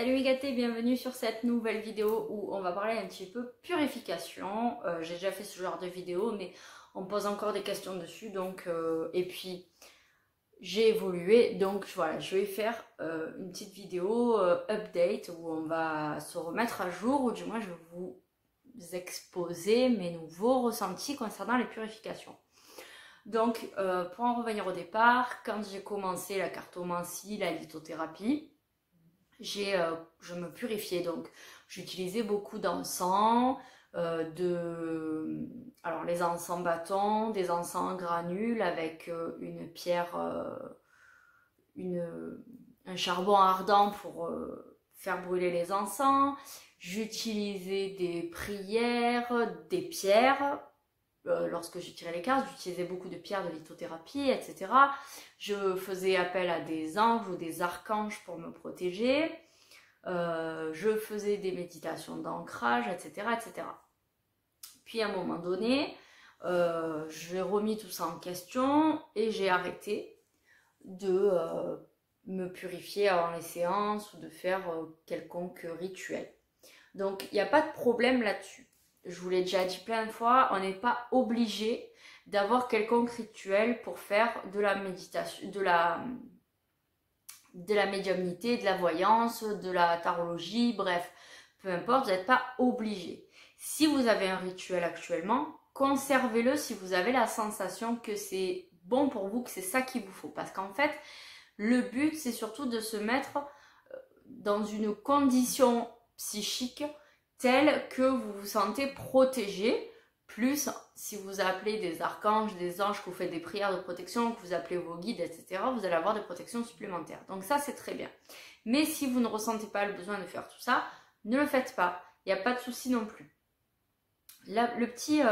Salut les gâtés, bienvenue sur cette nouvelle vidéo où on va parler un petit peu purification. J'ai déjà fait ce genre de vidéo mais on me pose encore des questions dessus donc et puis j'ai évolué donc voilà, je vais faire une petite vidéo update où on va se remettre à jour ou du moins je vais vous exposer mes nouveaux ressentis concernant les purifications. Donc pour en revenir au départ, quand j'ai commencé la cartomancie, la lithothérapie, je me purifiais, donc j'utilisais beaucoup d'encens, alors les encens bâtons, des encens en granules avec une pierre, un charbon ardent pour faire brûler les encens. J'utilisais des prières, des pierres. Lorsque je tirais les cartes, j'utilisais beaucoup de pierres de lithothérapie, etc. Je faisais appel à des anges ou des archanges pour me protéger. Je faisais des méditations d'ancrage, etc., etc. Puis à un moment donné, j'ai remis tout ça en question et j'ai arrêté de me purifier avant les séances ou de faire quelconque rituel. Donc il n'y a pas de problème là-dessus. Je vous l'ai déjà dit plein de fois, on n'est pas obligé d'avoir quelconque rituel pour faire de la méditation, de la médiumnité, de la voyance, de la tarologie, bref, peu importe, vous n'êtes pas obligé. Si vous avez un rituel actuellement, conservez-le si vous avez la sensation que c'est bon pour vous, que c'est ça qu'il vous faut. Parce qu'en fait, le but, c'est surtout de se mettre dans une condition psychique telle que vous vous sentez protégé, plus si vous appelez des archanges, des anges, que vous faites des prières de protection, que vous appelez vos guides, etc., vous allez avoir des protections supplémentaires. Donc ça, c'est très bien. Mais si vous ne ressentez pas le besoin de faire tout ça, ne le faites pas. Il n'y a pas de souci non plus. La petite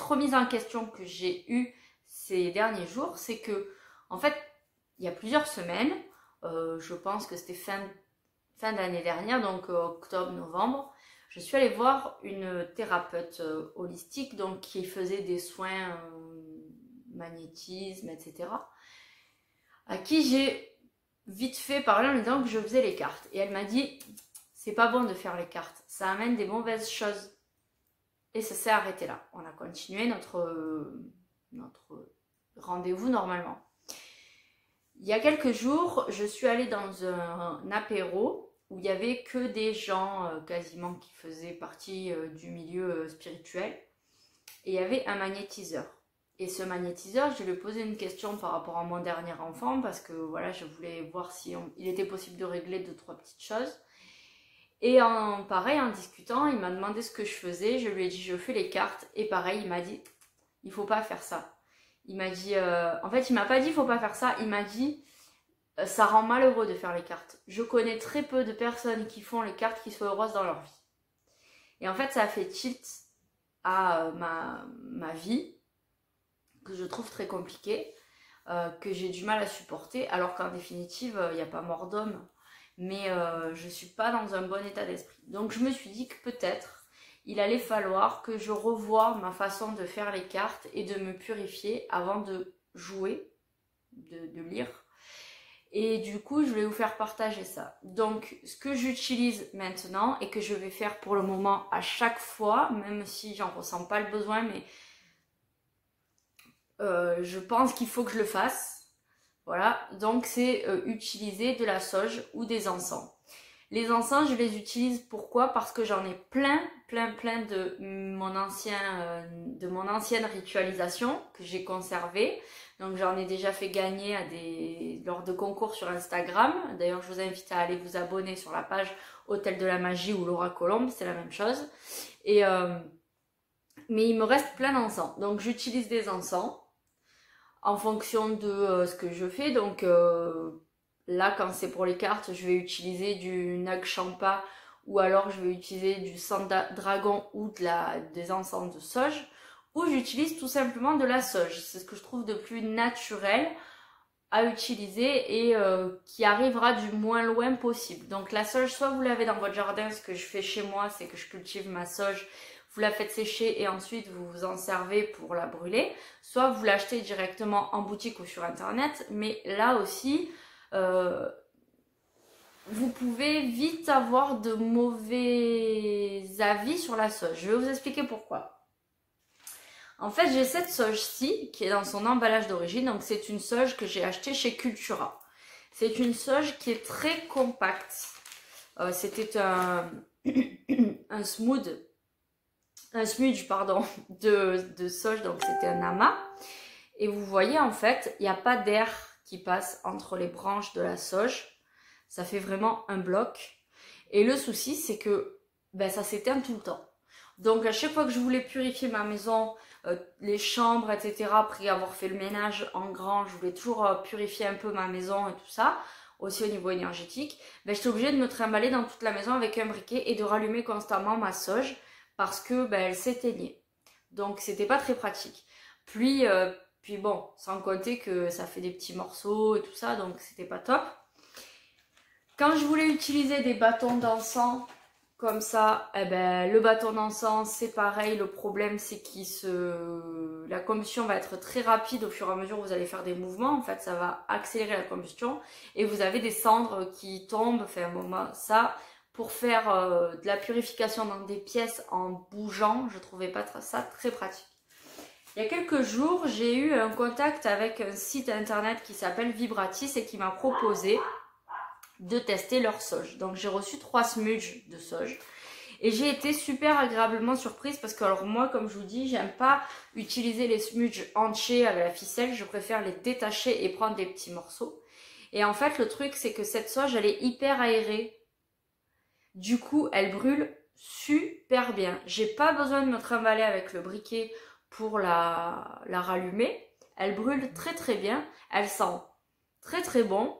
remise en question que j'ai eue ces derniers jours, c'est que, en fait, il y a plusieurs semaines, je pense que c'était fin d'année dernière, donc octobre, novembre, je suis allée voir une thérapeute holistique donc qui faisait des soins magnétisme, etc. à qui j'ai vite fait parler en lui disant que je faisais les cartes. Et elle m'a dit, c'est pas bon de faire les cartes, ça amène des mauvaises choses. Et ça s'est arrêté là. On a continué notre rendez-vous normalement. Il y a quelques jours, je suis allée dans un apéro où il n'y avait que des gens quasiment qui faisaient partie du milieu spirituel. Et il y avait un magnétiseur. Et ce magnétiseur, je lui ai posé une question par rapport à mon dernier enfant parce que voilà, je voulais voir si il était possible de régler 2-3 petites choses. Et pareil, en discutant, il m'a demandé ce que je faisais. Je lui ai dit, je fais les cartes. Et pareil, il m'a dit, il faut pas faire ça. Il m'a dit, en fait, il m'a pas dit, il faut pas faire ça. Il m'a dit, ça rend malheureux de faire les cartes. Je connais très peu de personnes qui font les cartes qui soient heureuses dans leur vie. Et en fait, ça a fait tilt à ma vie, que je trouve très compliquée, que j'ai du mal à supporter, alors qu'en définitive, il n'y a pas mort d'homme. Mais je ne suis pas dans un bon état d'esprit. Donc je me suis dit que peut-être il allait falloir que je revoie ma façon de faire les cartes et de me purifier avant de jouer, de lire. Et du coup, je vais vous faire partager ça. Donc, ce que j'utilise maintenant et que je vais faire pour le moment à chaque fois, même si j'en ressens pas le besoin, mais je pense qu'il faut que je le fasse. Voilà, donc c'est utiliser de la sauge ou des encens. Les encens, je les utilise pourquoi? Parce que j'en ai plein de mon ancienne ritualisation que j'ai conservée. Donc j'en ai déjà fait gagner lors de concours sur Instagram. D'ailleurs, je vous invite à aller vous abonner sur la page Hôtel de la Magie ou Laura Colombe, c'est la même chose. Mais il me reste plein d'encens. Donc j'utilise des encens en fonction de ce que je fais. Donc là, quand c'est pour les cartes, je vais utiliser du Nag Champa ou alors je vais utiliser du sang dragon ou des encens de sauge, ou j'utilise tout simplement de la sauge. C'est ce que je trouve de plus naturel à utiliser et qui arrivera du moins loin possible. Donc la sauge, soit vous l'avez dans votre jardin, ce que je fais chez moi, c'est que je cultive ma sauge, vous la faites sécher et ensuite vous vous en servez pour la brûler, soit vous l'achetez directement en boutique ou sur internet, mais là aussi, vous vite avoir de mauvais avis sur la sauge. Je vais vous expliquer pourquoi. En fait, j'ai cette sauge-ci qui est dans son emballage d'origine. Donc, c'est une sauge que j'ai achetée chez Cultura. C'est une sauge qui est très compacte. C'était un smoothie pardon, de sauge, donc c'était un amas. Et vous voyez, en fait, il n'y a pas d'air qui passe entre les branches de la sauge. Ça fait vraiment un bloc. Et le souci, c'est que ça s'éteint tout le temps. Donc, à chaque fois que je voulais purifier ma maison, les chambres, etc., après avoir fait le ménage en grand, je voulais toujours purifier un peu ma maison et tout ça, aussi au niveau énergétique, j'étais obligée de me trimballer dans toute la maison avec un briquet et de rallumer constamment ma sauge parce que elle s'éteignait. Donc, c'était pas très pratique. Puis bon, sans compter que ça fait des petits morceaux et tout ça, donc c'était pas top. Quand je voulais utiliser des bâtons d'encens comme ça, le bâton d'encens c'est pareil. Le problème c'est que la combustion va être très rapide au fur et à mesure où vous allez faire des mouvements. En fait, ça va accélérer la combustion et vous avez des cendres qui tombent. Enfin, moi, ça, pour faire de la purification dans des pièces en bougeant, je trouvais pas ça très pratique. Il y a quelques jours, j'ai eu un contact avec un site internet qui s'appelle Vibratis et qui m'a proposé de tester leur sauge. Donc j'ai reçu 3 smudges de sauge et j'ai été super agréablement surprise parce que alors moi, comme je vous dis, j'aime pas utiliser les smudges entiers avec la ficelle, je préfère les détacher et prendre des petits morceaux. Et en fait, le truc c'est que cette sauge, elle est hyper aérée. Du coup, elle brûle super bien. J'ai pas besoin de me trimballer avec le briquet pour la rallumer. Elle brûle très très bien, elle sent très très bon.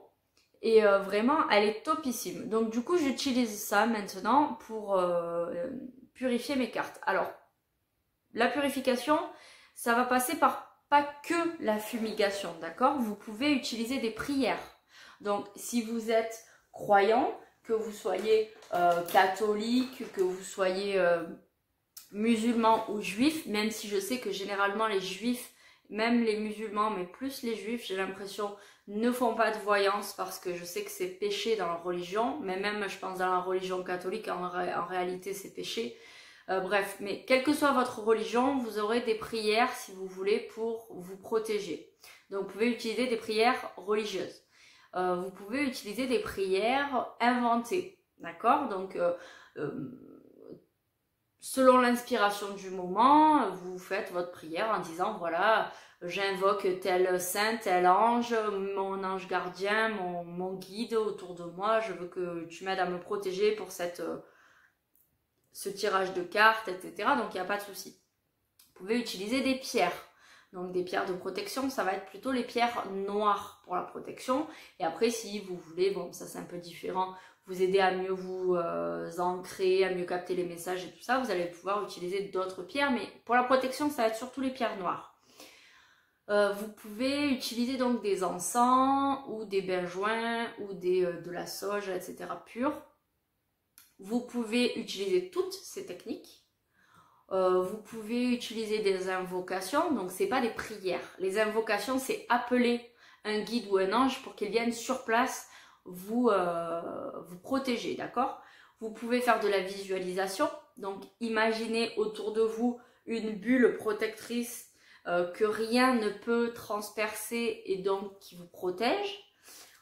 Et vraiment, elle est topissime. Donc du coup, j'utilise ça maintenant pour purifier mes cartes. Alors, la purification, ça va passer par pas que la fumigation, d'accord? Vous pouvez utiliser des prières. Donc, si vous êtes croyant, que vous soyez catholique, que vous soyez musulman ou juif, même si je sais que généralement les juifs, même les musulmans, mais plus les juifs, j'ai l'impression, ne font pas de voyance parce que je sais que c'est péché dans leur religion, mais même je pense dans la religion catholique, en réalité c'est péché. Bref, mais quelle que soit votre religion, vous aurez des prières si vous voulez pour vous protéger. Donc vous pouvez utiliser des prières religieuses. Vous pouvez utiliser des prières inventées, d'accord? Donc selon l'inspiration du moment, vous faites votre prière en disant voilà, j'invoque tel saint, tel ange, mon ange gardien, mon guide autour de moi, je veux que tu m'aides à me protéger pour ce tirage de cartes, etc. Donc il n'y a pas de souci. Vous pouvez utiliser des pierres. Donc des pierres de protection, ça va être plutôt les pierres noires pour la protection. Et après, si vous voulez, bon ça c'est un peu différent, vous aider à mieux vous ancrer, à mieux capter les messages et tout ça, vous allez pouvoir utiliser d'autres pierres. Mais pour la protection, ça va être surtout les pierres noires. Vous pouvez utiliser donc des encens ou des benjoins ou de la sauge, etc. pure. Vous pouvez utiliser toutes ces techniques. Vous pouvez utiliser des invocations, donc c'est pas des prières. Les invocations, c'est appeler un guide ou un ange pour qu'il vienne sur place vous protéger, d'accord? Vous pouvez faire de la visualisation, donc imaginez autour de vous une bulle protectrice que rien ne peut transpercer et donc qui vous protège.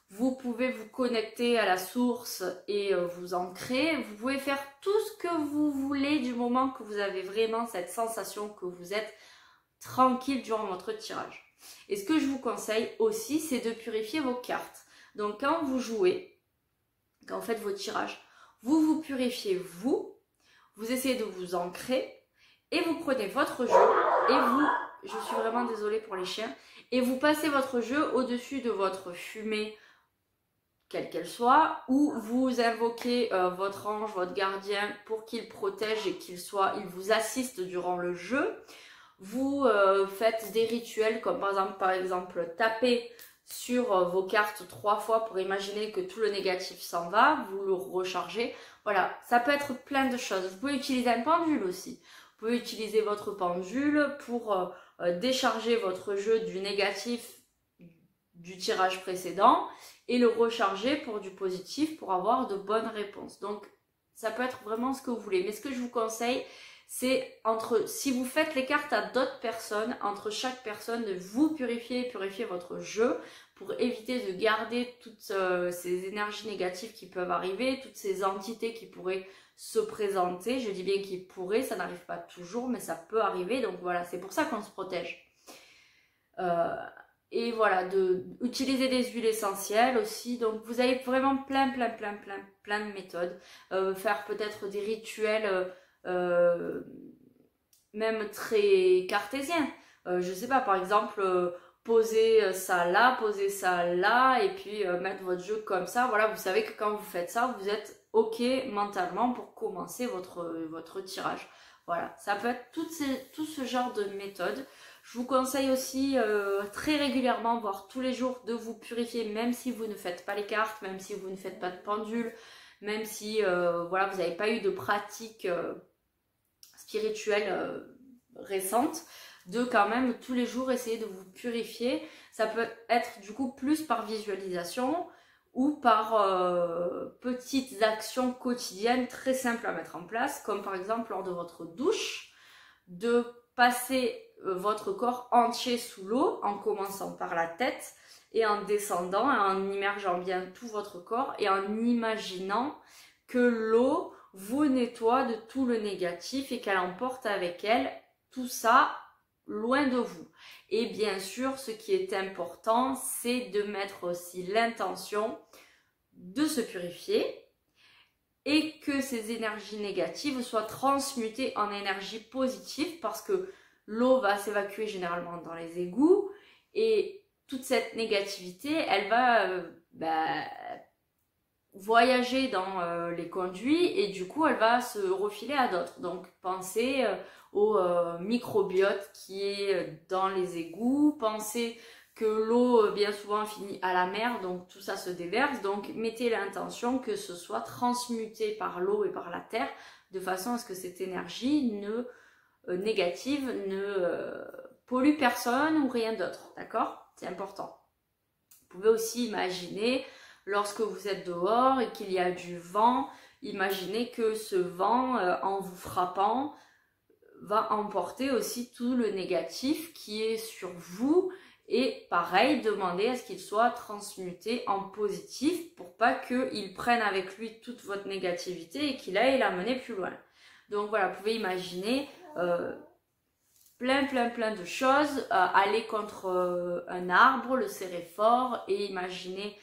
Vous pouvez vous connecter à la source et vous ancrer. Vous pouvez faire tout ce que vous voulez du moment que vous avez vraiment cette sensation que vous êtes tranquille durant votre tirage. Et ce que je vous conseille aussi, c'est de purifier vos cartes. Donc quand vous jouez, quand vous faites vos tirages, vous purifiez vous essayez de vous ancrer et vous prenez votre jeu et je suis vraiment désolée pour les chiens, et vous passez votre jeu au-dessus de votre fumée, quelle qu'elle soit, ou vous invoquez votre ange, votre gardien pour qu'il protège et qu'il vous assiste durant le jeu. Vous faites des rituels comme par exemple taper sur vos cartes 3 fois pour imaginer que tout le négatif s'en va, vous le rechargez. Voilà, ça peut être plein de choses. Vous pouvez utiliser un pendule aussi. Vous pouvez utiliser votre pendule pour décharger votre jeu du négatif du tirage précédent et le recharger pour du positif pour avoir de bonnes réponses. Donc ça peut être vraiment ce que vous voulez. Mais ce que je vous conseille, c'est si vous faites les cartes à d'autres personnes, entre chaque personne, de vous purifier votre jeu pour éviter de garder toutes ces énergies négatives qui peuvent arriver, toutes ces entités qui pourraient se présenter. Je dis bien qui pourraient, ça n'arrive pas toujours, mais ça peut arriver. Donc voilà, c'est pour ça qu'on se protège. Et voilà, utiliser des huiles essentielles aussi. Donc vous avez vraiment plein de méthodes. Faire peut-être des rituels même très cartésiens. Je sais pas, par exemple, poser ça là, et puis mettre votre jeu comme ça. Voilà, vous savez que quand vous faites ça, vous êtes OK mentalement pour commencer votre tirage. Voilà, ça peut être tout ce genre de méthodes. Je vous conseille aussi très régulièrement, voire tous les jours, de vous purifier, même si vous ne faites pas les cartes, même si vous ne faites pas de pendule, même si voilà, vous n'avez pas eu de pratique spirituelle récente, de quand même tous les jours essayer de vous purifier. Ça peut être du coup plus par visualisation ou par petites actions quotidiennes très simples à mettre en place, comme par exemple lors de votre douche, de passer votre corps entier sous l'eau en commençant par la tête et en descendant, en immergeant bien tout votre corps et en imaginant que l'eau vous nettoie de tout le négatif et qu'elle emporte avec elle tout ça loin de vous. Et bien sûr, ce qui est important, c'est de mettre aussi l'intention de se purifier et que ces énergies négatives soient transmutées en énergie positive, parce que l'eau va s'évacuer généralement dans les égouts et toute cette négativité, elle va voyager dans les conduits et du coup elle va se refiler à d'autres. Donc pensez au microbiote qui est dans les égouts, pensez que l'eau bien souvent finit à la mer, donc tout ça se déverse. Donc mettez l'intention que ce soit transmuté par l'eau et par la terre, de façon à ce que cette énergie négative ne pollue personne ou rien d'autre, d'accord? C'est important. Vous pouvez aussi imaginer, lorsque vous êtes dehors et qu'il y a du vent, imaginez que ce vent, en vous frappant, va emporter aussi tout le négatif qui est sur vous. Et pareil, demandez à ce qu'il soit transmuté en positif pour pas qu'il prenne avec lui toute votre négativité et qu'il aille la mener plus loin. Donc voilà, vous pouvez imaginer plein de choses, aller contre un arbre, le serrer fort et imaginer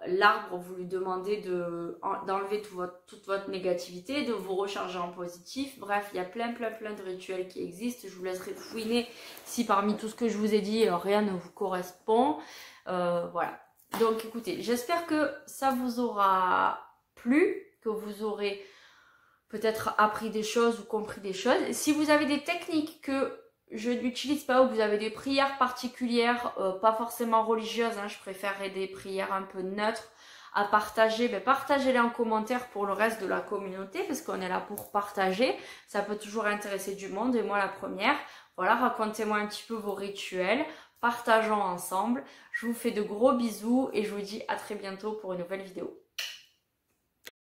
l'arbre, vous lui demandez d'enlever toute votre négativité, de vous recharger en positif. Bref, il y a plein de rituels qui existent. Je vous laisserai fouiner si parmi tout ce que je vous ai dit, rien ne vous correspond. Voilà. Donc écoutez, j'espère que ça vous aura plu, que vous aurez peut-être appris des choses ou compris des choses. Si vous avez des techniques que je n'utilise pas ou que vous avez des prières particulières, pas forcément religieuses, hein, je préférerais des prières un peu neutres à partager, partagez-les en commentaire pour le reste de la communauté, parce qu'on est là pour partager, ça peut toujours intéresser du monde, et moi la première. Voilà, racontez-moi un petit peu vos rituels, partageons ensemble. Je vous fais de gros bisous et je vous dis à très bientôt pour une nouvelle vidéo.